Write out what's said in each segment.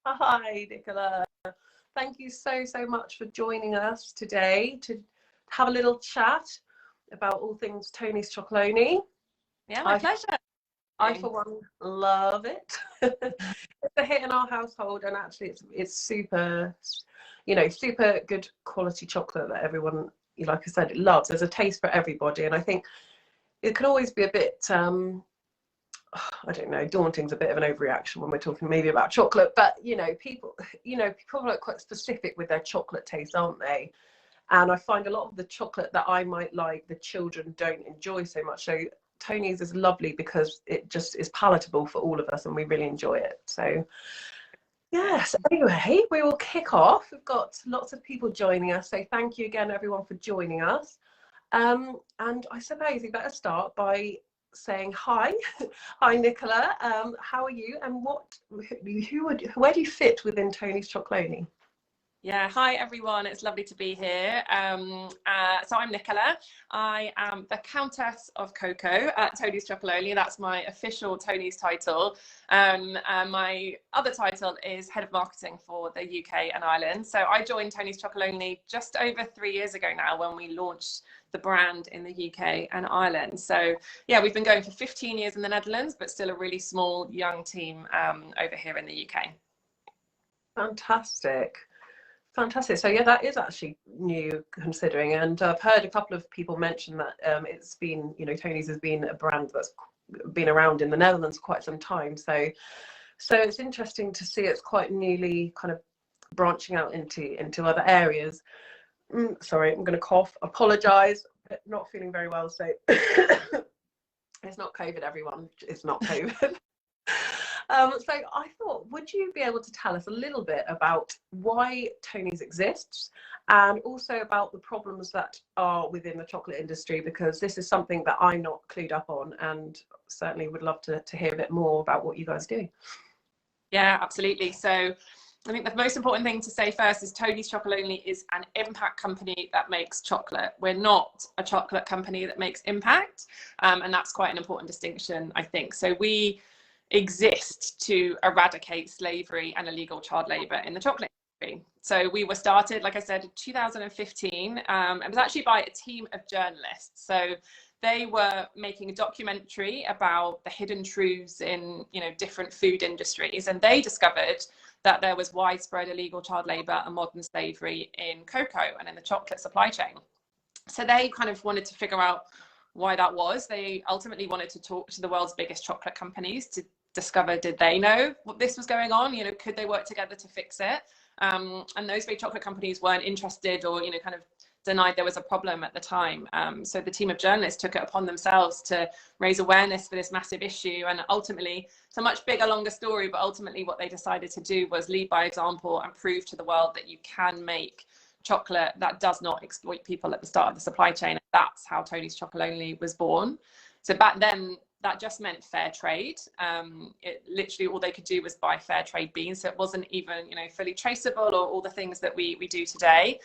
Hi, Nicola. Thank you so much for joining us today to have a little chat about all things Tony's Chocolonely. Yeah, my pleasure. I, for one, love it. It's a hit in our household, and actually it's super, super good quality chocolate that everyone, like I said, loves. There's a taste for everybody, and I think it can always be a bit I don't know, daunting's a bit of an overreaction when we're talking maybe about chocolate, but people are quite specific with their chocolate taste, aren't they? And I find a lot of the chocolate that I might like, the children don't enjoy so much. So Tony's is lovely because it just is palatable for all of us and we really enjoy it. So yes, anyway, we will kick off. We've got lots of people joining us. So thank you again, everyone, for joining us. And I suppose we better start by saying hi. Hi, Nicola. How are you? And where do you fit within Tony's Chocolonely? Yeah, hi everyone. It's lovely to be here. So I'm Nicola. I am the Countess of Cocoa at Tony's Chocolonely. That's my official Tony's title. And my other title is Head of Marketing for the UK and Ireland. So I joined Tony's Chocolonely just over 3 years ago now when we launched the brand in the UK and Ireland. So yeah, we've been going for 15 years in the Netherlands, but still a really small young team over here in the UK. Fantastic. So yeah, that is actually new considering, and I've heard a couple of people mention that it's been, Tony's has been a brand that's been around in the Netherlands for quite some time. So it's interesting to see it's quite newly kind of branching out into other areas. Sorry, I'm going to cough. Apologise. Not feeling very well, so it's not COVID, everyone. It's not COVID. So I thought, would you be able to tell us a little bit about why Tony's exists and also about the problems that are within the chocolate industry, because this is something that I'm not clued up on and certainly would love to hear a bit more about what you guys do. Yeah, absolutely. So I think the most important thing to say first is Tony's Chocolonely is an impact company that makes chocolate. We're not a chocolate company that makes impact. And that's quite an important distinction, I think. So we exist to eradicate slavery and illegal child labour in the chocolate industry. So we were started, like I said, in 2015. It was actually by a team of journalists. So they were making a documentary about the hidden truths in, different food industries, and they discovered that there was widespread illegal child labour and modern slavery in cocoa and in the chocolate supply chain. So they kind of wanted to figure out why that was. They ultimately wanted to talk to the world's biggest chocolate companies to discover, did they know what this was going on? Could they work together to fix it? And those big chocolate companies weren't interested, or kind of denied there was a problem at the time. So the team of journalists took it upon themselves to raise awareness for this massive issue. And ultimately, it's a much bigger, longer story, but ultimately what they decided to do was lead by example and prove to the world that you can make chocolate that does not exploit people at the start of the supply chain. And that's how Tony's Chocolonely was born. So back then, that just meant fair trade. It literally, all they could do was buy fair trade beans. So it wasn't even, fully traceable or all the things that we do today.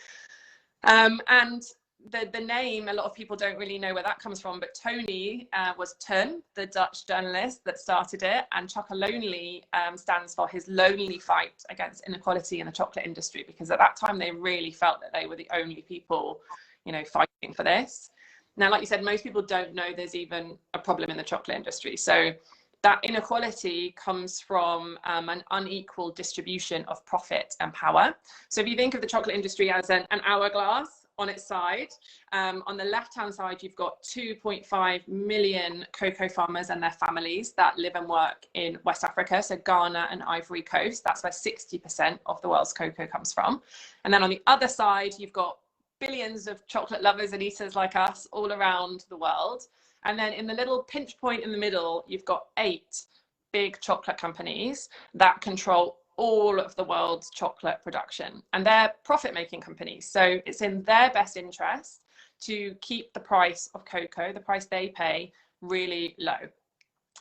And the name, a lot of people don't really know where that comes from, but Tony was Teun, the Dutch journalist that started it, and Chocolonely stands for his lonely fight against inequality in the chocolate industry, because at that time they really felt that they were the only people, fighting for this. Now, like you said, most people don't know there's even a problem in the chocolate industry. So that inequality comes from an unequal distribution of profit and power. So if you think of the chocolate industry as an hourglass on its side, on the left-hand side, you've got 2.5 million cocoa farmers and their families that live and work in West Africa, so Ghana and Ivory Coast. That's where 60% of the world's cocoa comes from. And then on the other side, you've got billions of chocolate lovers and eaters like us all around the world. And then in the little pinch point in the middle, you've got 8 big chocolate companies that control all of the world's chocolate production. And they're profit-making companies. So it's in their best interest to keep the price of cocoa, the price they pay, really low.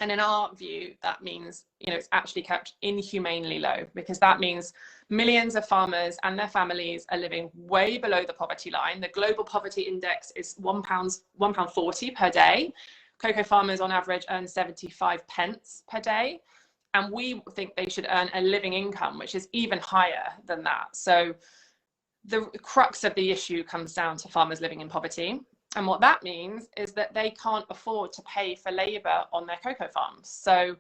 And in our view, that means, it's actually kept inhumanely low, because that means millions of farmers and their families are living way below the poverty line. The global poverty index is £1.40 per day. Cocoa farmers on average earn 75 pence per day. And we think they should earn a living income, which is even higher than that. So the crux of the issue comes down to farmers living in poverty. And what that means is that they can't afford to pay for labour on their cocoa farms. So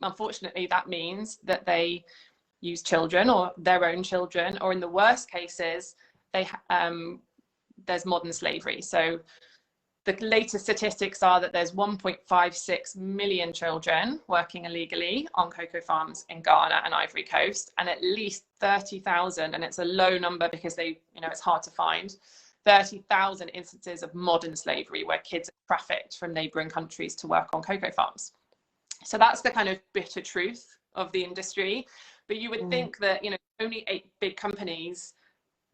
unfortunately, that means that they use children or their own children, or in the worst cases, there's modern slavery. So the latest statistics are that there's 1.56 million children working illegally on cocoa farms in Ghana and Ivory Coast, and at least 30,000, and it's a low number because it's hard to find, 30,000 instances of modern slavery where kids are trafficked from neighboring countries to work on cocoa farms. So that's the kind of bitter truth of the industry. But you would think that, only 8 big companies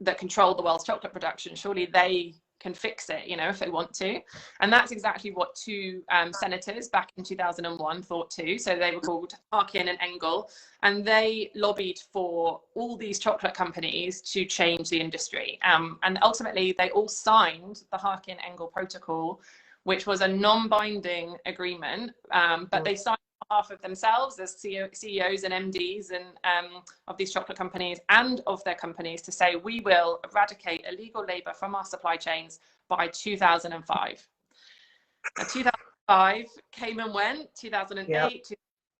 that control the world's chocolate production, surely they can fix it, if they want to. And that's exactly what 2 senators back in 2001 thought too. So they were called Harkin and Engel, and they lobbied for all these chocolate companies to change the industry. And ultimately, they all signed the Harkin-Engel Protocol, which was a non-binding agreement, but they signed on behalf of themselves as CEOs and MDs and of these chocolate companies and of their companies to say, we will eradicate illegal labor from our supply chains by 2005. Now, 2005 came and went, 2008,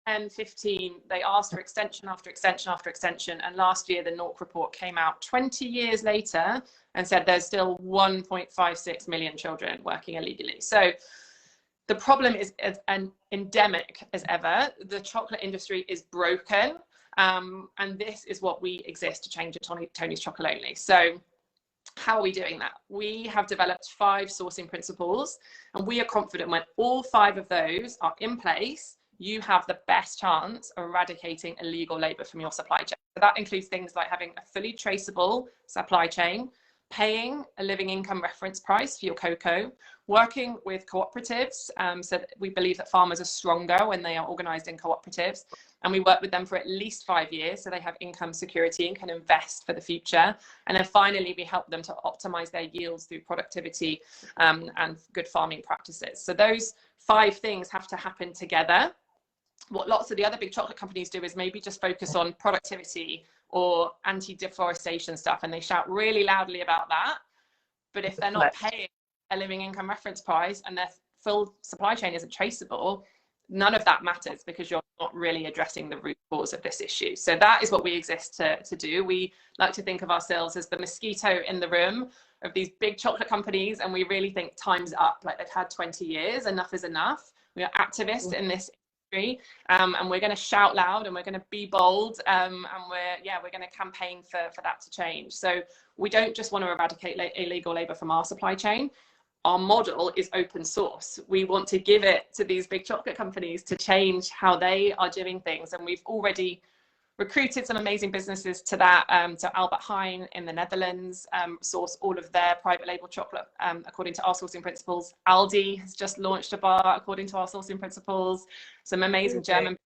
2010, 15, they asked for extension after extension after extension. And last year, the NORC report came out 20 years later and said there's still 1.56 million children working illegally. So the problem is as endemic as ever. The chocolate industry is broken. And this is what we exist to change at Tony's Chocolate Only. So how are we doing that? We have developed 5 sourcing principles, and we are confident when all 5 of those are in place, you have the best chance of eradicating illegal labor from your supply chain. So that includes things like having a fully traceable supply chain, paying a living income reference price for your cocoa, working with cooperatives. So that we believe that farmers are stronger when they are organized in cooperatives. And we work with them for at least 5 years so they have income security and can invest for the future. And then finally, we help them to optimize their yields through productivity and good farming practices. So those 5 things have to happen together. What lots of the other big chocolate companies do is maybe just focus on productivity or anti-deforestation stuff, and they shout really loudly about that. But if they're not paying a living income reference price and their full supply chain isn't traceable, none of that matters because you're not really addressing the root cause of this issue. So that is what we exist to do. We like to think of ourselves as the mosquito in the room of these big chocolate companies, and we really think time's up. Like, they've had 20 years, enough is enough. We are activists in this industry, and we're going to shout loud and we're going to be bold, and we're going to campaign for that to change. So we don't just want to eradicate illegal labor from our supply chain. Our model is open source. We want to give it to these big chocolate companies to change how they are doing things. And we've already recruited some amazing businesses to that. So Albert Heijn in the Netherlands source all of their private label chocolate according to our sourcing principles. Aldi has just launched a bar according to our sourcing principles. Some amazing German as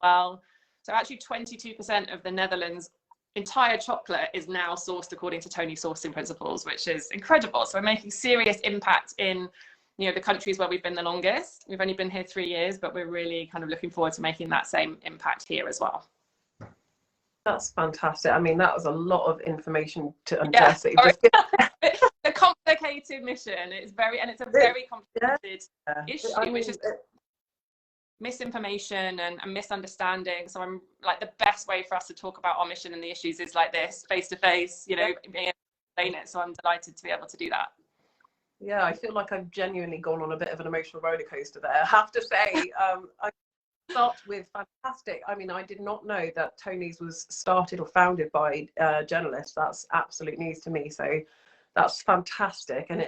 well. So actually 22% of the Netherlands entire chocolate is now sourced according to Tony's sourcing principles, which is incredible. So we're making serious impact in the countries where we've been the longest. We've only been here 3 years, but we're really kind of looking forward to making that same impact here as well. That's fantastic. I mean, that was a lot of information to address. The complicated mission. It's a very complicated issue, which is misinformation and misunderstanding. So I'm like, the best way for us to talk about our mission and the issues is like this, face to face, being able to explain it. So I'm delighted to be able to do that. Yeah, I feel like I've genuinely gone on a bit of an emotional roller coaster there. I have to say, I start with fantastic. I mean, I did not know that Tony's was started or founded by journalists. That's absolute news to me. So that's fantastic. And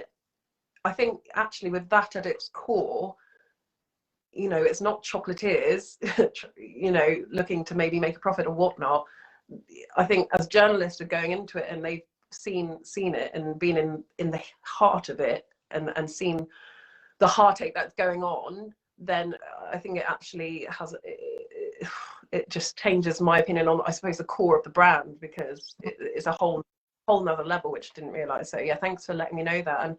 I think actually with that at its core, it's not chocolatiers, looking to maybe make a profit or whatnot. I think as journalists are going into it and they've seen it and been in the heart of it and seen the heartache that's going on, then I think it actually has, it just changes my opinion on, I suppose, the core of the brand, because it's a whole nother level, which I didn't realize. So yeah, thanks for letting me know that. And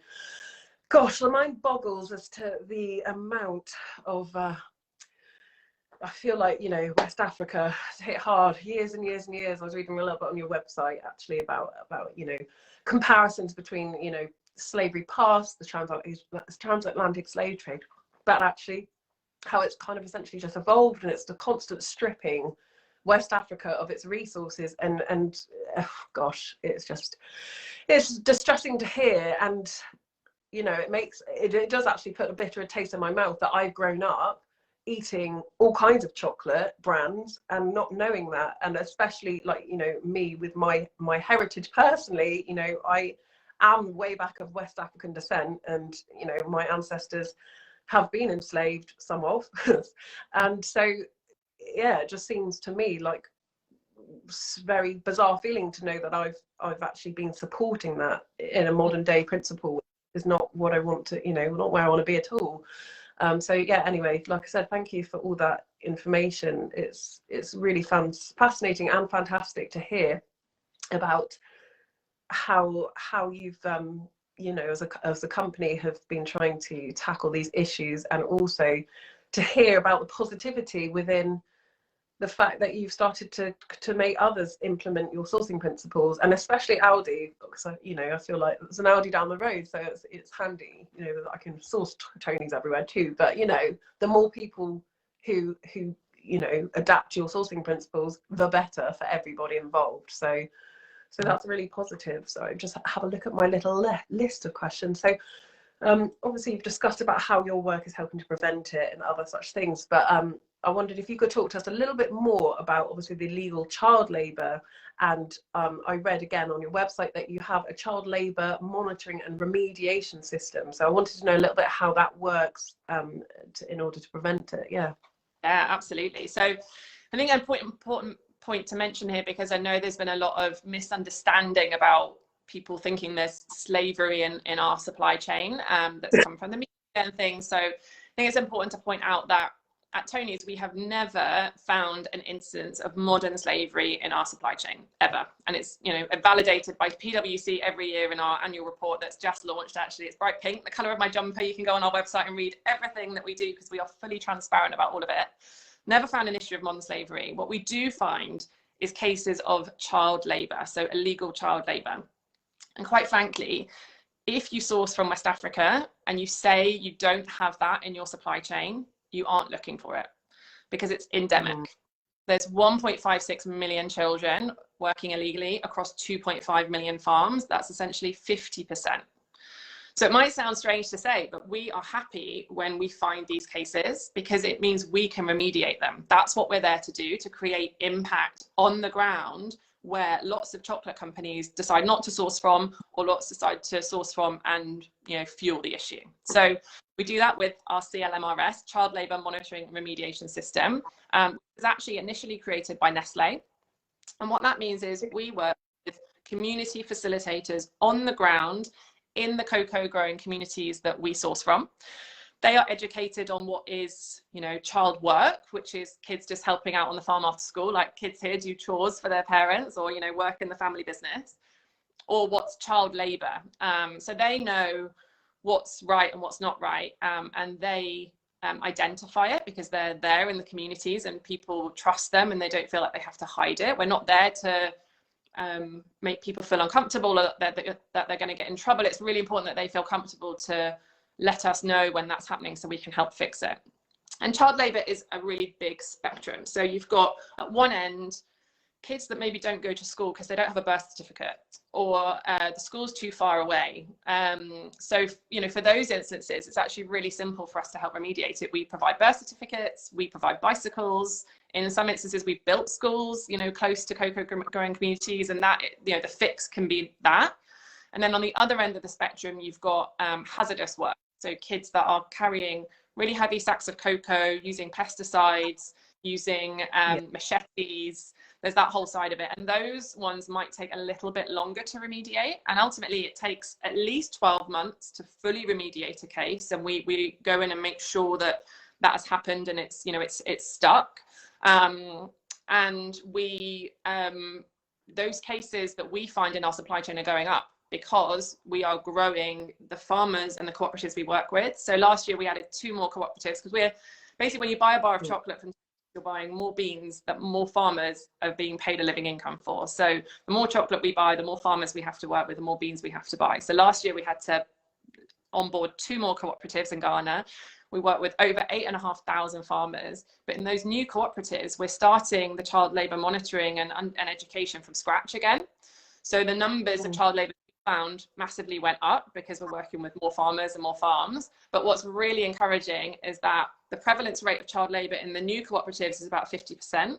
gosh, the mind boggles as to the amount of I feel like, you know, West Africa hit hard years and years and years. I was reading a little bit on your website actually about you know, comparisons between, you know, slavery past, the transatlantic slave trade, but actually how it's kind of essentially just evolved, and it's the constant stripping West Africa of its resources, and oh gosh, it's distressing to hear. And you know, it does actually put a bitter taste in my mouth that I've grown up eating all kinds of chocolate brands and not knowing that. And especially, like, you know, me with my heritage personally, you know, I am way back of West African descent, and you know, my ancestors have been enslaved, some of and so yeah, it just seems to me like very bizarre feeling to know that I've actually been supporting that in a modern day principle. Is not what I want to, you know, not where I want to be at all. So yeah, anyway, like I said, thank you for all that information. It's really fascinating and fantastic to hear about how you've you know, as a company have been trying to tackle these issues, and also to hear about the positivity within the fact that you've started to make others implement your sourcing principles, and especially Aldi, because you know, I feel like there's an Aldi down the road, so it's handy, you know, that I can source Tony's everywhere too. But you know, the more people who you know, adapt your sourcing principles, the better for everybody involved. So that's really positive. So I just have a look at my little list of questions. So obviously you've discussed about how your work is helping to prevent it and other such things, but I wondered if you could talk to us a little bit more about obviously the illegal child labour. And I read again on your website that you have a child labour monitoring and remediation system. So I wanted to know a little bit how that works in order to prevent it. Yeah, absolutely. So I think an important point to mention here, because I know there's been a lot of misunderstanding about people thinking there's slavery in our supply chain that's come from the media and things. So I think it's important to point out that at Tony's, we have never found an instance of modern slavery in our supply chain, ever. And it's, you know, validated by PwC every year in our annual report that's just launched. Actually, it's bright pink, the colour of my jumper. You can go on our website and read everything that we do, because we are fully transparent about all of it. Never found an issue of modern slavery. What we do find is cases of child labour, so illegal child labour. And quite frankly, if you source from West Africa and you say you don't have that in your supply chain, you aren't looking for it, because it's endemic. There's 1.56 million children working illegally across 2.5 million farms. That's essentially 50%. So it might sound strange to say, but we are happy when we find these cases, because it means we can remediate them. That's what we're there to do, to create impact on the ground where lots of chocolate companies decide not to source from, or lots decide to source from and, you know, fuel the issue. So we do that with our CLMRS, Child Labour Monitoring and Remediation System. It was actually initially created by Nestle. And what that means is we work with community facilitators on the ground in the cocoa growing communities that we source from. They are educated on what is, you know, child work, which is kids just helping out on the farm after school, like kids here do chores for their parents, or, you know, work in the family business, or what's child labor. So they know what's right and what's not right, and they identify it, because they're there in the communities and people trust them and they don't feel like they have to hide it. We're not there to make people feel uncomfortable, or that they're going to get in trouble. It's really important that they feel comfortable to let us know when that's happening, so we can help fix it. And child labour is a really big spectrum. So you've got at one end kids that maybe don't go to school because they don't have a birth certificate, or the school's too far away. So, you know, for those instances, it's actually really simple for us to help remediate it. We provide birth certificates, we provide bicycles. In some instances, we've built schools, you know, close to cocoa growing communities, and that, you know, the fix can be that. And then on the other end of the spectrum, you've got hazardous work. So kids that are carrying really heavy sacks of cocoa, using pesticides, using machetes. There's that whole side of it. And those ones might take a little bit longer to remediate. And ultimately, it takes at least 12 months to fully remediate a case. And we go in and make sure that that has happened and it's, you know, it's stuck. And we, those cases that we find in our supply chain are going up, because we are growing the farmers and the cooperatives we work with. So last year we added 2 more cooperatives, because we're basically, when you buy a bar of chocolate from you're buying more beans that more farmers are being paid a living income for. So the more chocolate we buy, the more farmers we have to work with, the more beans we have to buy. So last year we had to onboard 2 more cooperatives in Ghana. We work with over 8,500 farmers, but in those new cooperatives, we're starting the child labour monitoring and education from scratch again. So the numbers of child labour found massively went up because we're working with more farmers and more farms. But what's really encouraging is that the prevalence rate of child labour in the new cooperatives is about 50%.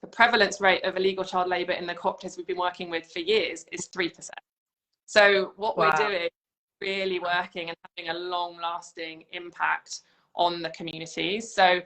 The prevalence rate of illegal child labour in the cooperatives we've been working with for years is 3%. So what we're doing, really working and having a long lasting impact on the communities. So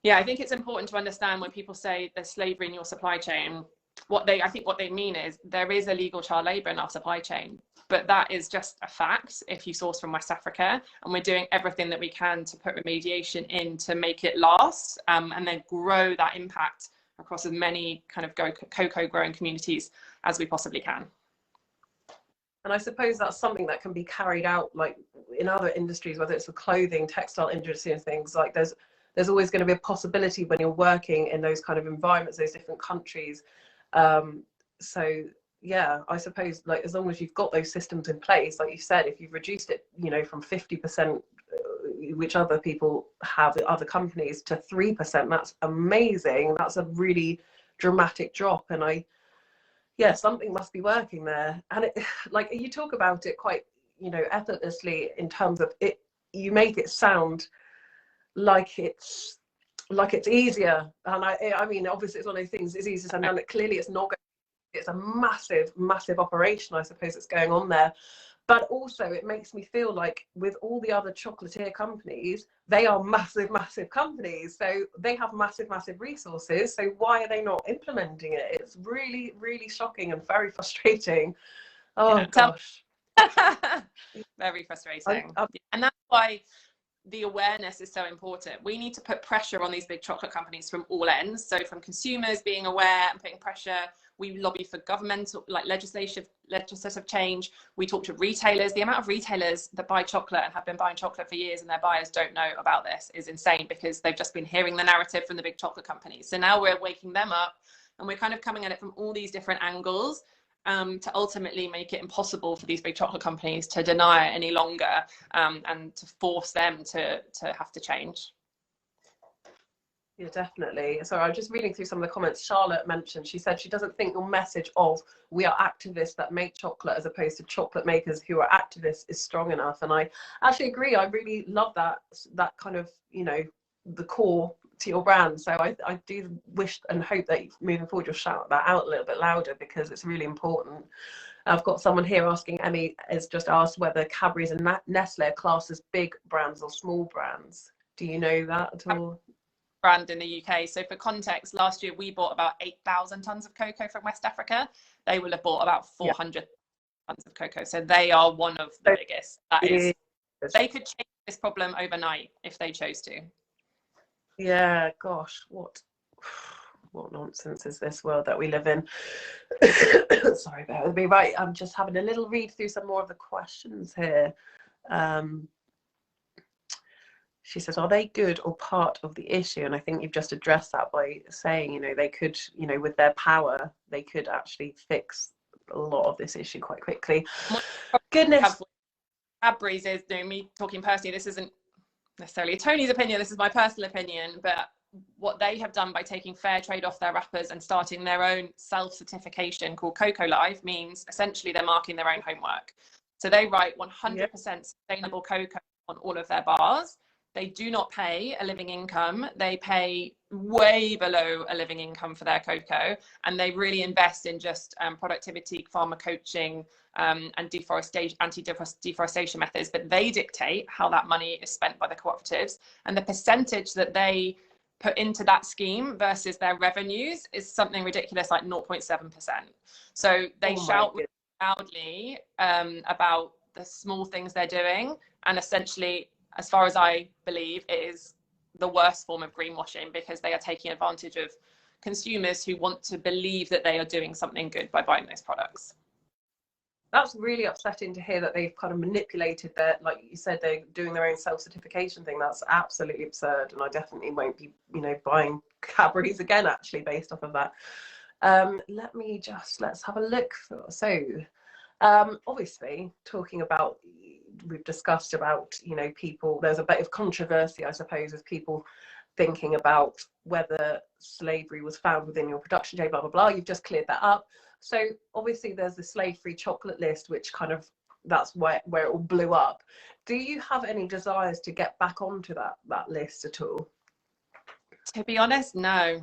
yeah, I think it's important to understand when people say there's slavery in your supply chain, I think what they mean is there is illegal child labour in our supply chain, but that is just a fact if you source from West Africa, and we're doing everything that we can to put remediation in to make it last, and then grow that impact across as many kind of cocoa growing communities as we possibly can. And I suppose that's something that can be carried out like in other industries, whether it's the clothing, textile industry and things like there's always going to be a possibility when you're working in those kind of environments, those different countries. So yeah, I suppose like as long as you've got those systems in place, like you said, if you've reduced it, you know, from 50%, which other people have at other companies, to 3%, that's amazing. That's a really dramatic drop. And yeah, something must be working there. And it, like you talk about it quite, you know, effortlessly in terms of it, you make it sound like it's easier. And I mean, obviously it's one of those things, it's easier and clearly it's not. It's a massive operation, I suppose, that's going on there. But also it makes me feel like with all the other chocolatier companies, they are massive companies. So they have massive resources. So why are they not implementing it? It's really, really shocking and very frustrating. Oh, yeah, gosh. Very frustrating. And that's why the awareness is so important. We need to put pressure on these big chocolate companies from all ends. So from consumers being aware and putting pressure, we lobby for governmental, like legislative change. We talk to retailers. The amount of retailers that buy chocolate and have been buying chocolate for years and their buyers don't know about this is insane because they've just been hearing the narrative from the big chocolate companies. So now we're waking them up and we're kind of coming at it from all these different angles to ultimately make it impossible for these big chocolate companies to deny it any longer and to force them to have to change. Yeah, definitely. So I'm just reading through some of the comments Charlotte mentioned. She said she doesn't think your message of we are activists that make chocolate as opposed to chocolate makers who are activists is strong enough. And I actually agree. I really love that kind of, you know, the core to your brand. So I do wish and hope that moving forward you'll shout that out a little bit louder because it's really important. I've got someone here asking, Emmy has just asked whether Cadbury's and Nestle are classed as big brands or small brands. Do you know that at all? Brand in the UK. So for context, last year we bought about 8,000 tons of cocoa from West Africa. They will have bought about 400 tons of cocoa. So they are one of the biggest. That is, they could change this problem overnight if they chose to. Yeah, gosh, what nonsense is this world that we live in? Sorry, bear with me. Right, I'm just having a little read through some more of the questions here. She says, are they good or part of the issue? And I think you've just addressed that by saying, you know, they could, you know, with their power, they could actually fix a lot of this issue quite quickly. Goodness. Cadbury's is, you know, me talking personally, this isn't necessarily Tony's opinion, this is my personal opinion, but what they have done by taking fair trade off their wrappers and starting their own self-certification called Cocoa Life means essentially they're marking their own homework. So they write 100% sustainable cocoa on all of their bars. They do not pay a living income. They pay way below a living income for their cocoa, and they really invest in just productivity, farmer coaching, and anti-deforestation methods. But they dictate how that money is spent by the cooperatives, and the percentage that they put into that scheme versus their revenues is something ridiculous, like 0.7%. So they shout really loudly about the small things they're doing, and essentially, as far as I believe, it is the worst form of greenwashing because they are taking advantage of consumers who want to believe that they are doing something good by buying those products. That's really upsetting to hear that they've kind of manipulated their, like you said, they're doing their own self-certification thing. That's absolutely absurd, and I definitely won't be, you know, buying Cadbury's again, actually, based off of that. Let's have a look. So obviously, talking about, we've discussed about, you know, people, there's a bit of controversy, I suppose, with people thinking about whether slavery was found within your production chain, blah, blah, blah. You've just cleared that up. So obviously there's the slave-free chocolate list, which kind of, that's where it all blew up. Do you have any desires to get back onto that list at all? To be honest, no.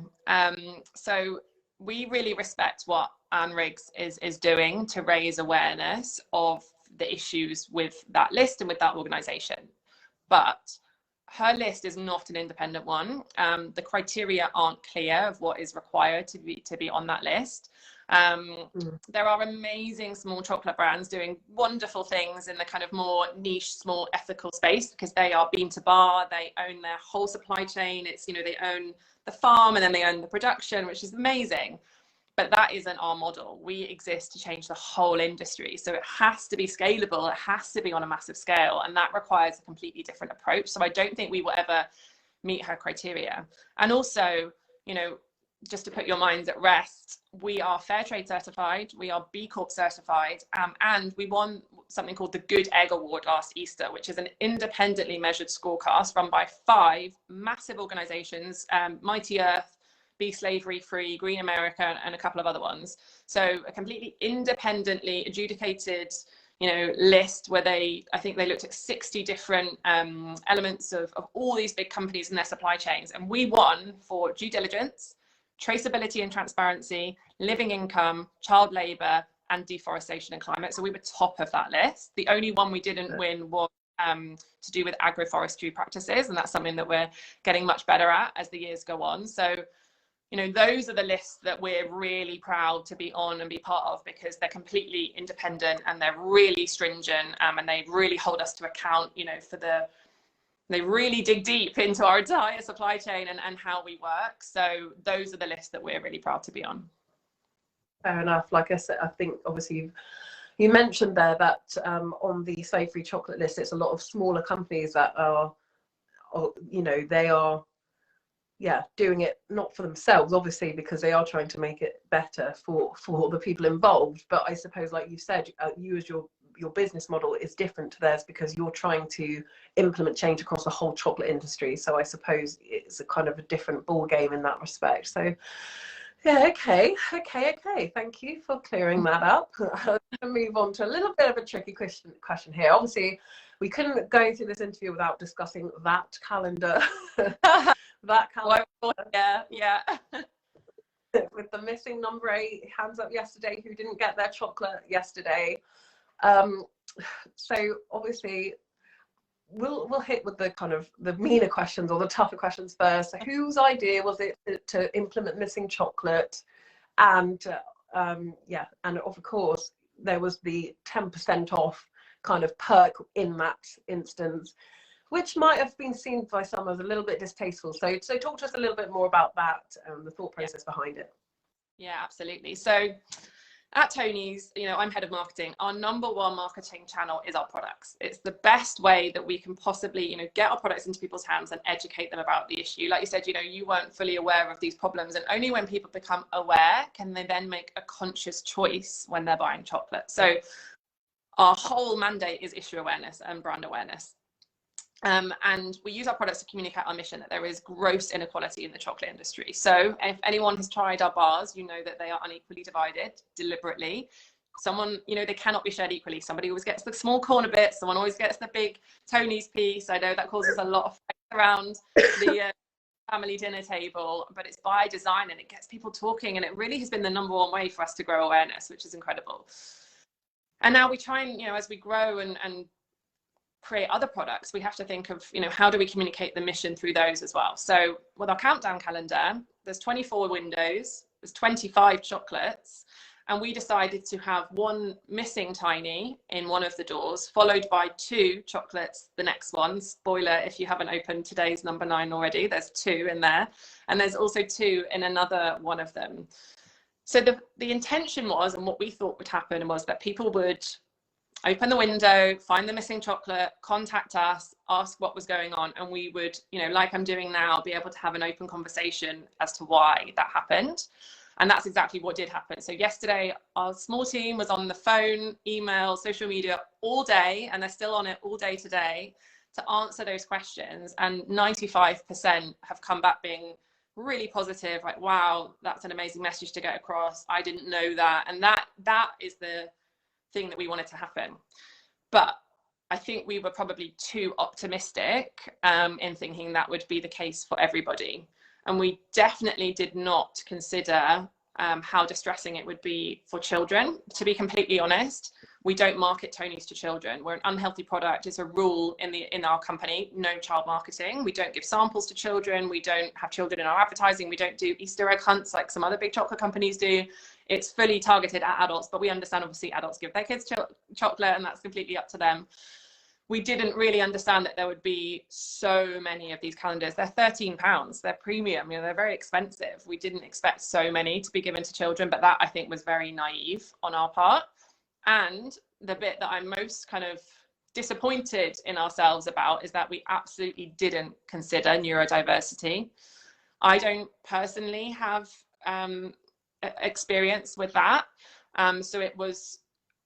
So we really respect what Anne Riggs is doing to raise awareness of the issues with that list and with that organisation. But her list is not an independent one. The criteria aren't clear of what is required to be on that list. There are amazing small chocolate brands doing wonderful things in the kind of more niche, small ethical space, because they are bean to bar, they own their whole supply chain. It's, you know, they own the farm and then they own the production, which is amazing. But that isn't our model. We exist to change the whole industry. So it has to be scalable. It has to be on a massive scale. And that requires a completely different approach. So I don't think we will ever meet her criteria. And also, you know, just to put your minds at rest, we are Fair Trade certified, we are B Corp certified, and we won something called the Good Egg Award last Easter, which is an independently measured scorecast run by 5 massive organizations, Mighty Earth, Be Slavery Free, Green America, and a couple of other ones. So a completely independently adjudicated, you know, list where I think they looked at 60 different elements of all these big companies and their supply chains. And we won for due diligence, traceability and transparency, living income, child labor, and deforestation and climate. So we were top of that list. The only one we didn't win was to do with agroforestry practices. And that's something that we're getting much better at as the years go on. So, you know, those are the lists that we're really proud to be on and be part of, because they're completely independent and they're really stringent, and they really hold us to account, you know, they really dig deep into our entire supply chain and how we work. So those are the lists that we're really proud to be on. Fair enough. Like I said, I think obviously you mentioned there that on the slave-free chocolate list, it's a lot of smaller companies that are, you know, they are, yeah, doing it not for themselves, obviously, because they are trying to make it better for the people involved. But I suppose, like you said, you as your business model is different to theirs, because you're trying to implement change across the whole chocolate industry. So I suppose it's a kind of a different ball game in that respect. So yeah, okay. Thank you for clearing that up. I'm going to move on to a little bit of a tricky question here. Obviously, we couldn't go through this interview without discussing that calendar. That calendar. Yeah. With the missing number 8, hands up yesterday, who didn't get their chocolate yesterday. So obviously we'll hit with the kind of the meaner questions or the tougher questions first. So whose idea was it to implement missing chocolate? And yeah, and of course there was the 10% off kind of perk in that instance, which might have been seen by some as a little bit distasteful. So talk to us a little bit more about that, the thought process behind it. Yeah, absolutely. So at Tony's, you know, I'm head of marketing. Our number 1 marketing channel is our products. It's the best way that we can possibly, you know, get our products into people's hands and educate them about the issue. Like you said, you know, you weren't fully aware of these problems, and only when people become aware can they then make a conscious choice when they're buying chocolate. So our whole mandate is issue awareness and brand awareness. And we use our products to communicate our mission, that there is gross inequality in the chocolate industry. So if anyone has tried our bars, you know that they are unequally divided deliberately. Someone, you know, they cannot be shared equally. Somebody always gets the small corner bit, someone always gets the big Tony's piece. I know that causes a lot of fight around the family dinner table, but it's by design and it gets people talking, and it really has been the number 1 way for us to grow awareness, which is incredible. And now we try and, you know, as we grow and create other products, we have to think of, you know, how do we communicate the mission through those as well. So with our countdown calendar, there's 24 windows, there's 25 chocolates, and we decided to have 1 missing tiny in one of the doors, followed by 2 chocolates the next one. Spoiler, if you haven't opened today's number 9 already, there's 2 in there, and there's also 2 in another one of them. So the intention was, and what we thought would happen, was that people would open the window, find the missing chocolate, contact us, ask what was going on, and we would, you know, like I'm doing now, be able to have an open conversation as to why that happened. And that's exactly what did happen. So yesterday, our small team was on the phone, email, social media all day, and they're still on it all day today to answer those questions. And 95% have come back being really positive, like, wow, that's an amazing message to get across. I didn't know that. And that is the thing that we wanted to happen. But I think we were probably too optimistic in thinking that would be the case for everybody. And we definitely did not consider how distressing it would be for children. To be completely honest, we don't market Tony's to children. We're an unhealthy product. It's a rule in our company, no child marketing. We don't give samples to children. We don't have children in our advertising. We don't do Easter egg hunts like some other big chocolate companies do. It's fully targeted at adults, but we understand obviously adults give their kids chocolate, and that's completely up to them. We didn't really understand that there would be so many of these calendars. They're £13, they're premium, you know, they're very expensive. We didn't expect so many to be given to children, but that I think was very naive on our part. And the bit that I'm most kind of disappointed in ourselves about is that we absolutely didn't consider neurodiversity. I don't personally have experience with that. So it was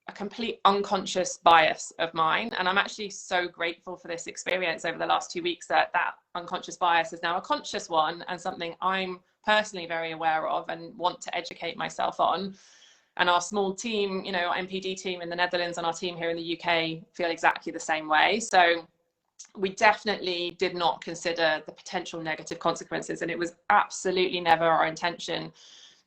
a complete unconscious bias of mine, and I'm actually so grateful for this experience over the last 2 weeks that unconscious bias is now a conscious one, and something I'm personally very aware of and want to educate myself on. And our small team, you know, our MPD team in the Netherlands and our team here in the UK feel exactly the same way. So we definitely did not consider the potential negative consequences, and it was absolutely never our intention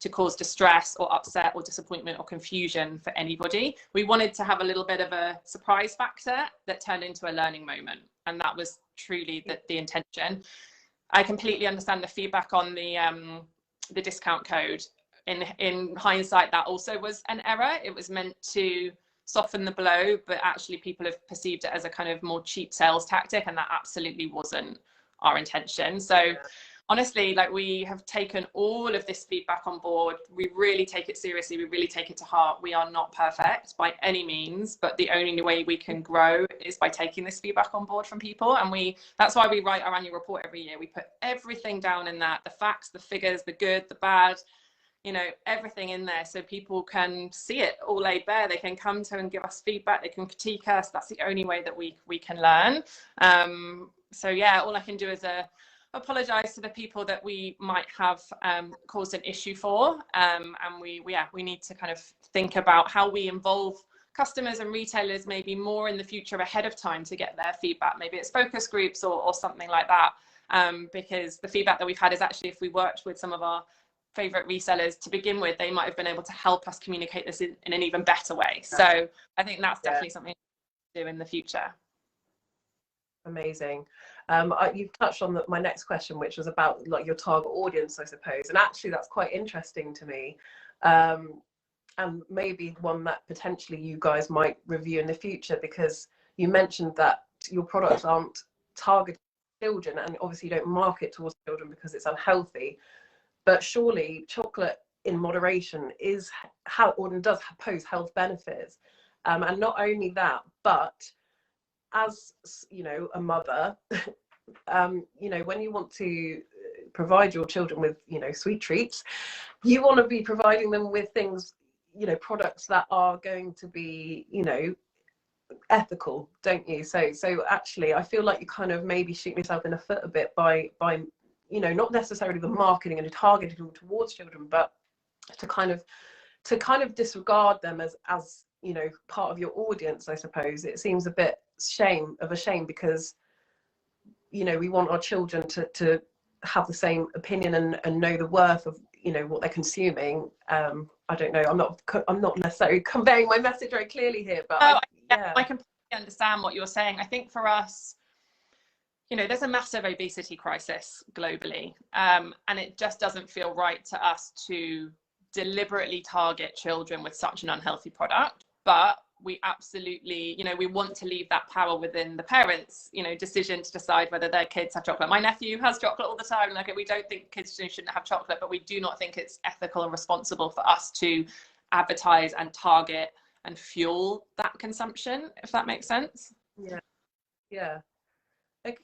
to cause distress or upset or disappointment or confusion for anybody. We wanted to have a little bit of a surprise factor that turned into a learning moment, and that was truly the intention. I completely understand the feedback on the discount code. In hindsight, that also was an error. It was meant to soften the blow, but actually people have perceived it as a kind of more cheap sales tactic, and that absolutely wasn't our intention. So honestly, like, we have taken all of this feedback on board. We really take it seriously. We really take it to heart. We are not perfect by any means, but the only way we can grow is by taking this feedback on board from people. And that's why we write our annual report every year. We put everything down in that, the facts, the figures, the good, the bad, you know, everything in there, so people can see it all laid bare. They can come to and give us feedback. They can critique us. That's the only way that we can learn. So yeah, all I can do is apologize to the people that we might have caused an issue for, and we need to kind of think about how we involve customers and retailers maybe more in the future ahead of time to get their feedback. Maybe it's focus groups or something like that, because the feedback that we've had is actually, if we worked with some of our favorite resellers to begin with, they might have been able to help us communicate this in an even better way. So I think that's definitely something to do in the future. Amazing. You've touched on my next question, which was about like your target audience, I suppose, and actually that's quite interesting to me, and maybe one that potentially you guys might review in the future, because you mentioned that your products aren't targeted at children, and obviously you don't market towards children because it's unhealthy, but surely chocolate in moderation is does pose health benefits, and not only that, but as you know, a mother, you know, when you want to provide your children with, you know, sweet treats, you want to be providing them with things, you know, products that are going to be, you know, ethical, don't you? So actually I feel like you kind of maybe shoot yourself in the foot a bit by you know, not necessarily the marketing and targeting towards children, but to kind of disregard them as you know, part of your audience. I suppose it seems a bit of a shame, because you know, we want our children to have the same opinion and know the worth of, you know, what they're consuming. I don't know, I'm not necessarily conveying my message very clearly here, but I completely understand what you're saying. I think for us, you know, there's a massive obesity crisis globally, and it just doesn't feel right to us to deliberately target children with such an unhealthy product. But we absolutely, you know, we want to leave that power within the parents', you know, decision to decide whether their kids have chocolate. My nephew has chocolate all the time. Like, we don't think kids shouldn't have chocolate, but we do not think it's ethical and responsible for us to advertise and target and fuel that consumption, if that makes sense. Yeah, yeah.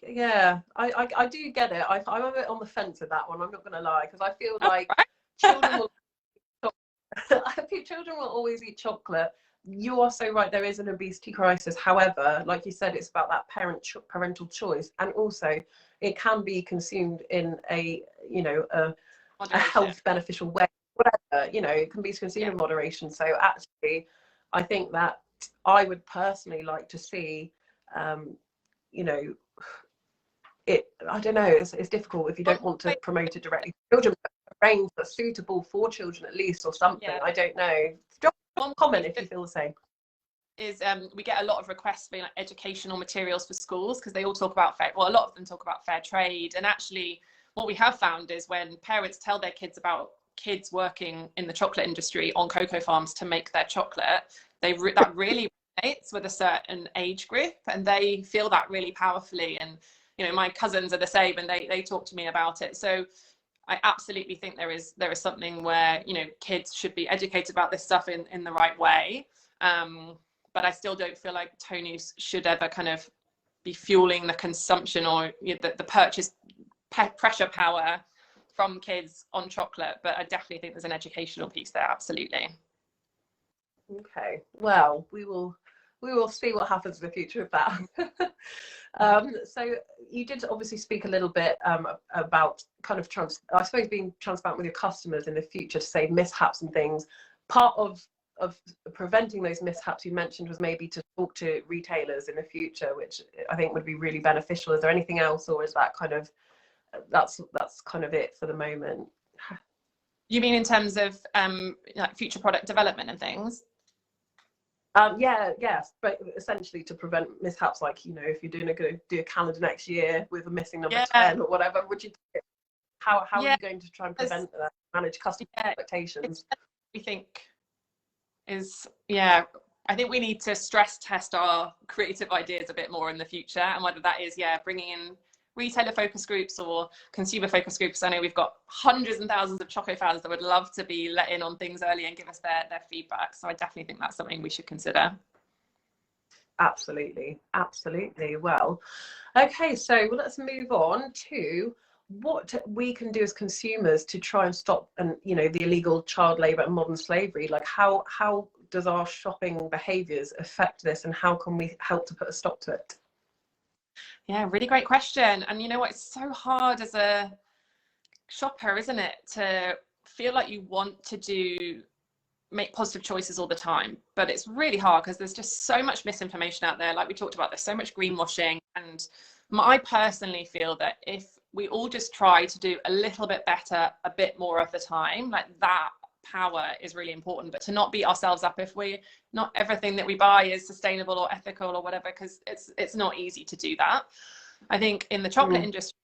Yeah, I do get it. I'm a bit on the fence with that one. I'm not going to lie, because I feel like children will I think children will always eat chocolate. You are so right. There is an obesity crisis. However, like you said, it's about that parental choice, and also it can be consumed in a a health beneficial way. Whatever, it can be consumed in moderation. So actually, I think that I would personally like to see, it. I don't know. It's difficult if you don't want to promote it directly to children. Range that's suitable for children at least, or something. I don't know. Drop one comment if you feel the same. Is we get a lot of requests for educational materials for schools, because they all talk about a lot of them talk about fair trade, and actually what we have found is when parents tell their kids about kids working in the chocolate industry on cocoa farms to make their chocolate, that really resonates with a certain age group, and they feel that really powerfully. And my cousins are the same, and they talk to me about it. So I absolutely think there is something where kids should be educated about this stuff in the right way, but I still don't feel like Tony's should ever kind of be fueling the consumption or the purchase pressure power from kids on chocolate. But I definitely think there's an educational piece there. Absolutely. Okay, well, we will see what happens in the future with that. So you did obviously speak a little bit about kind of I suppose being transparent with your customers in the future to save mishaps and things. Part of preventing those mishaps you mentioned was maybe to talk to retailers in the future, which I think would be really beneficial. Is there anything else, or is that kind of that's kind of it for the moment? You mean in terms of like future product development and things? Yes, but essentially to prevent mishaps, like if you're going to do a calendar next year with a missing number 10 or whatever, would you? How are you going to try and prevent that? Manage customer expectations? We think I think we need to stress test our creative ideas a bit more in the future, and whether that is bringing in retailer focus groups or consumer focus groups. I know we've got hundreds and thousands of Choco fans that would love to be let in on things early and give us their feedback. So I definitely think that's something we should consider. Absolutely. Well, okay, so let's move on to what we can do as consumers to try and stop the illegal child labor and modern slavery. Like how does our shopping behaviors affect this, and how can we help to put a stop to it? Yeah, really great question. And it's so hard as a shopper, isn't it, to feel like you want to make positive choices all the time, but it's really hard because there's just so much misinformation out there. Like we talked about, there's so much greenwashing, and I personally feel that if we all just try to do a little bit better a bit more of the time, like that power is really important. But to not beat ourselves up if not everything that we buy is sustainable or ethical or whatever, because it's not easy to do that. I think in the chocolate industry,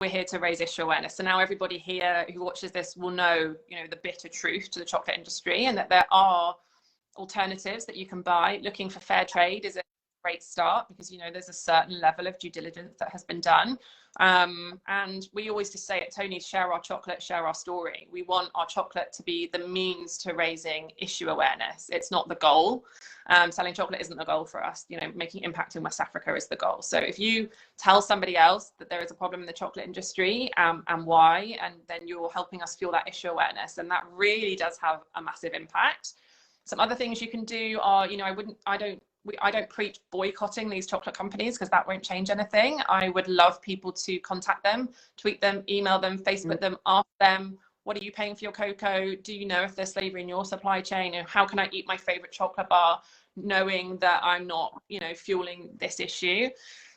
we're here to raise issue awareness. So now everybody here who watches this will know, the bitter truth to the chocolate industry, and that there are alternatives that you can buy. Looking for fair trade is a great start, because there's a certain level of due diligence that has been done. And we always just say at Tony's, share our chocolate, share our story. We want our chocolate to be the means to raising issue awareness. It's not the goal. Selling chocolate isn't the goal for us. Making impact in West Africa is the goal. So if you tell somebody else that there is a problem in the chocolate industry and why, and then you're helping us fuel that issue awareness, and that really does have a massive impact. Some other things you can do are, I don't preach boycotting these chocolate companies, because that won't change anything. I would love people to contact them, tweet them, email them, Facebook them, ask them, what are you paying for your cocoa? Do you know if there's slavery in your supply chain? And how can I eat my favorite chocolate bar knowing that I'm not, fueling this issue?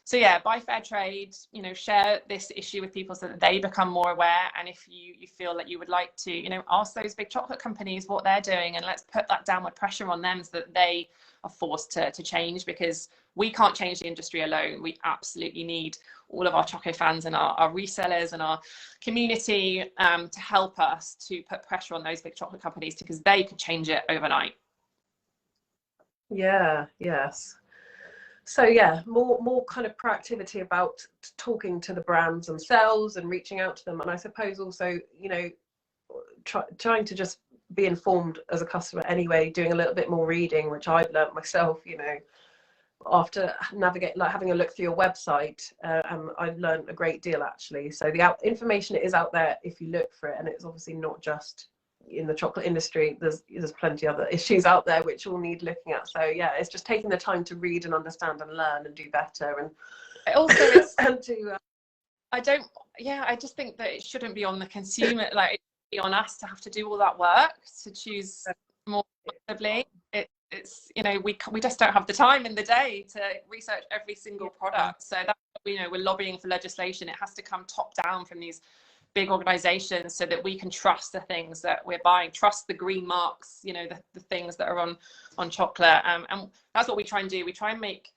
So buy fair trade, share this issue with people so that they become more aware. And if you feel that you would like to, ask those big chocolate companies what they're doing, and let's put that downward pressure on them so that they are forced to change, because we can't change the industry alone. We absolutely need all of our Choco fans and our resellers and our community to help us to put pressure on those big chocolate companies, because they could change it overnight. Yes. So more kind of proactivity about talking to the brands themselves and reaching out to them, and I suppose also trying to just be informed as a customer anyway, doing a little bit more reading, which I've learnt myself, you know, after having a look through your website. I've learned a great deal, actually. So the information is out there if you look for it, and it's obviously not just in the chocolate industry. There's plenty other issues out there which all need looking at. So yeah, it's just taking the time to read and understand and learn and do better. And it also is and to I just think that it shouldn't be on the consumer, like it should be on us to have to do all that work to choose more responsibly. It's, you know, we just don't have the time in the day to research every single product. So that, you know, we're lobbying for legislation. It has to come top down from these big organizations so that we can trust the things that we're buying, trust the green marks, you know, the things that are on chocolate. And that's what we try and do. We try and make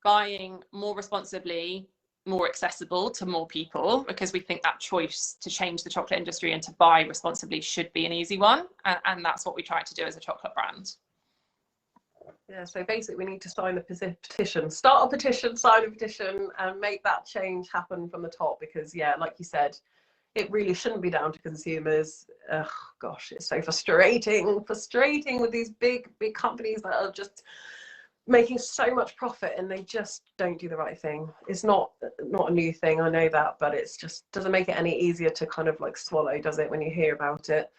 buying more responsibly more accessible to more people, because we think that choice to change the chocolate industry and to buy responsibly should be an easy one. And that's what we try to do as a chocolate brand. Yeah, so basically we need to sign a petition, start a petition, sign a petition, and make that change happen from the top. Because yeah, like you said, it really shouldn't be down to consumers. Gosh, it's so frustrating with these big companies that are just making so much profit and they just don't do the right thing. It's not a new thing, I know that, but it's just doesn't make it any easier to kind of like swallow, does it, when you hear about it?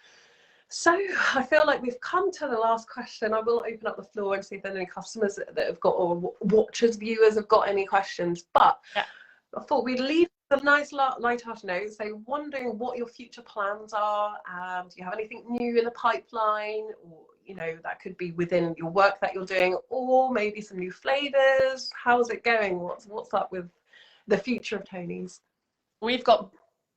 So I feel like we've come to the last question. I will open up the floor and see if there's any customers that have got, or watchers, viewers have got any questions. But yeah, I thought we'd leave a nice light-hearted note. So wondering what your future plans are. Do you have anything new in the pipeline? Or, you know, that could be within your work that you're doing, or maybe some new flavors. How's it going? What's up with the future of Tony's? We've got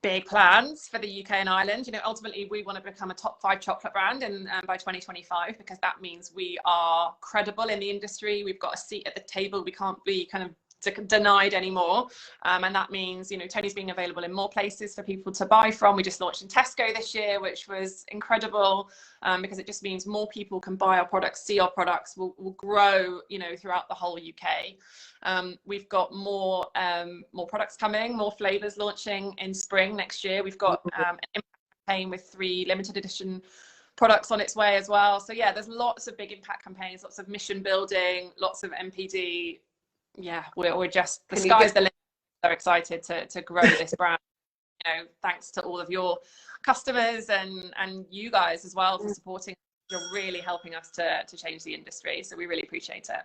big plans for the UK and Ireland. You know, ultimately we want to become a top 5 chocolate brand by 2025, because that means we are credible in the industry. We've got a seat at the table. We can't be kind of denied anymore. And that means, you know, Tony's being available in more places for people to buy from. We just launched in Tesco this year, which was incredible, because it just means more people can buy our products, see our products, will grow, you know, throughout the whole UK. We've got more products coming, more flavors launching in spring next year. We've got an impact campaign with 3 limited edition products on its way as well. So yeah, there's lots of big impact campaigns, lots of mission building, lots of MPD. Yeah, we're just, the sky's the limit. So excited to grow this brand, you know, thanks to all of your customers and you guys as well for supporting. You're really helping us to change the industry, so we really appreciate it.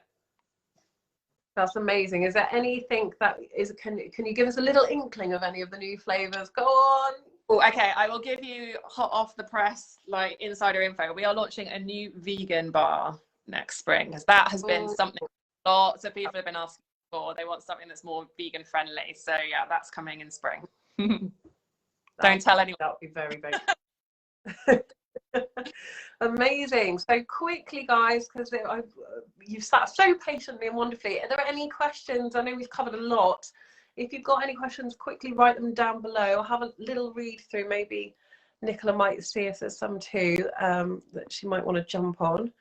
That's amazing. Is there anything that is, can you give us a little inkling of any of the new flavors? Go on. Oh, okay, I will give you hot off the press, like, insider info. We are launching a new vegan bar next spring, because that has been something lots of people have been asking for. They want something that's more vegan friendly. So yeah, that's coming in spring. Don't tell anyone. That would be very, very amazing. So quickly, guys, because you've sat so patiently and wonderfully. Are there any questions? I know we've covered a lot. If you've got any questions, quickly write them down below. Have a little read through. Maybe Nicola might see if there's some too that she might want to jump on.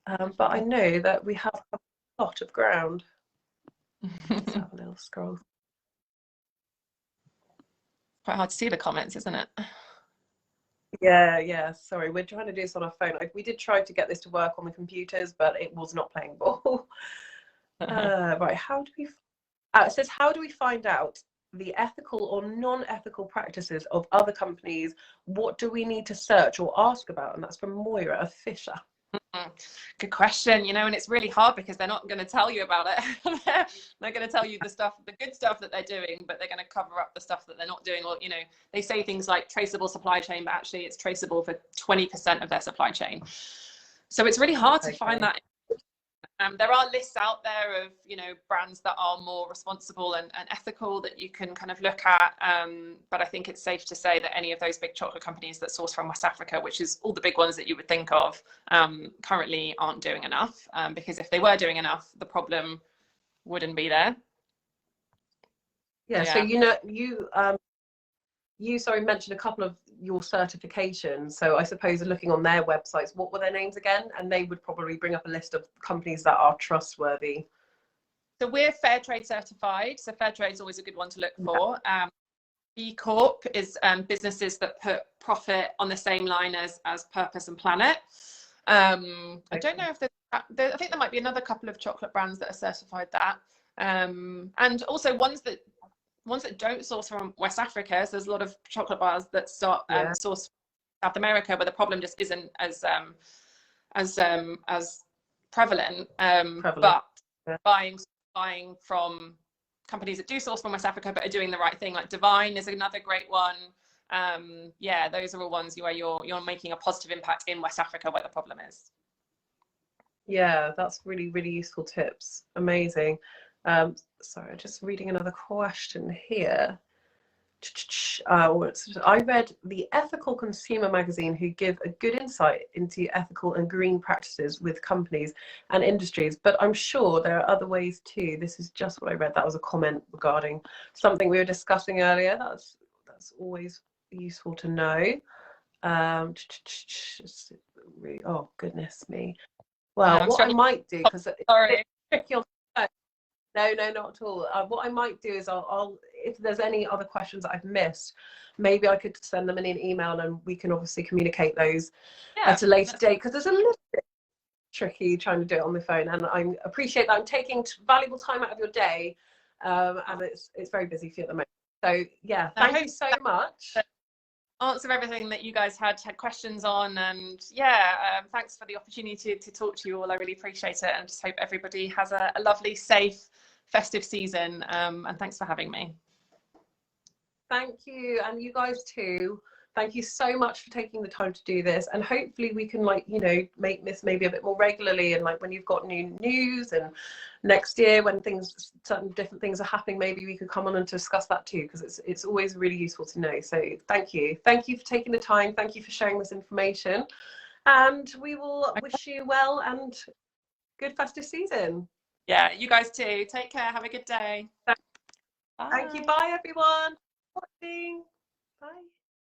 But I know that we have a lot of ground. Let's have a little scroll. Quite hard to see the comments, isn't it? Yeah. Sorry, we're trying to do this on our phone. We did try to get this to work on the computers, but it was not playing ball. Right, how do we? It says, how do we find out the ethical or non-ethical practices of other companies? What do we need to search or ask about? And that's from Moira Fisher. Good question. You know, and it's really hard because they're not going to tell you about it. They're going to tell you the good stuff that they're doing, but they're going to cover up the stuff that they're not doing. Or, you know, they say things like traceable supply chain, but actually it's traceable for 20% of their supply chain. So it's really hard to find that. There are lists out there of, you know, brands that are more responsible and ethical that you can kind of look at. But I think it's safe to say that any of those big chocolate companies that source from West Africa, which is all the big ones that you would think of, currently aren't doing enough. Because if they were doing enough, the problem wouldn't be there. Yeah. So, you know, you mentioned a couple of your certifications. So I suppose looking on their websites, what were their names again? And they would probably bring up a list of companies that are trustworthy. So we're Fair Trade certified. So Fair Trade is always a good one to look for. B Corp is businesses that put profit on the same line as purpose and planet. I don't know if I think there might be another couple of chocolate brands that are certified that, and also ones that don't source from West Africa. So there's a lot of chocolate bars that source from South America, where the problem just isn't as prevalent. But buying from companies that do source from West Africa but are doing the right thing, like Divine is another great one. Yeah, those are all ones where you're making a positive impact in West Africa where the problem is. Yeah, that's really, really useful tips. Amazing. Sorry, just reading another question here. I read the Ethical Consumer magazine, who give a good insight into ethical and green practices with companies and industries, but I'm sure there are other ways too. This is just what I read. That was a comment regarding something we were discussing earlier. That's always useful to know. Oh goodness me. Well, what I might do, because it's tricky on. No, not at all. What I might do is I'll if there's any other questions that I've missed, maybe I could send them in an email, and we can obviously communicate those at a later date, because it's a little bit tricky trying to do it on the phone, and I appreciate that I'm taking valuable time out of your day, and it's very busy for you at the moment. So yeah, thank you so much. Answer everything that you guys had questions on, and thanks for the opportunity to talk to you all. I really appreciate it, and just hope everybody has a lovely, safe, festive season, and thanks for having me. Thank you, and you guys too. Thank you so much for taking the time to do this, and hopefully we can, like, you know, make this maybe a bit more regularly, and like when you've got new news, and next year when certain different things are happening, maybe we could come on and discuss that too, because it's always really useful to know. So thank you for taking the time, thank you for sharing this information, and we will wish you well and good festive season. Yeah, you guys too. Take care, have a good day. Thank you. Bye everyone. Bye.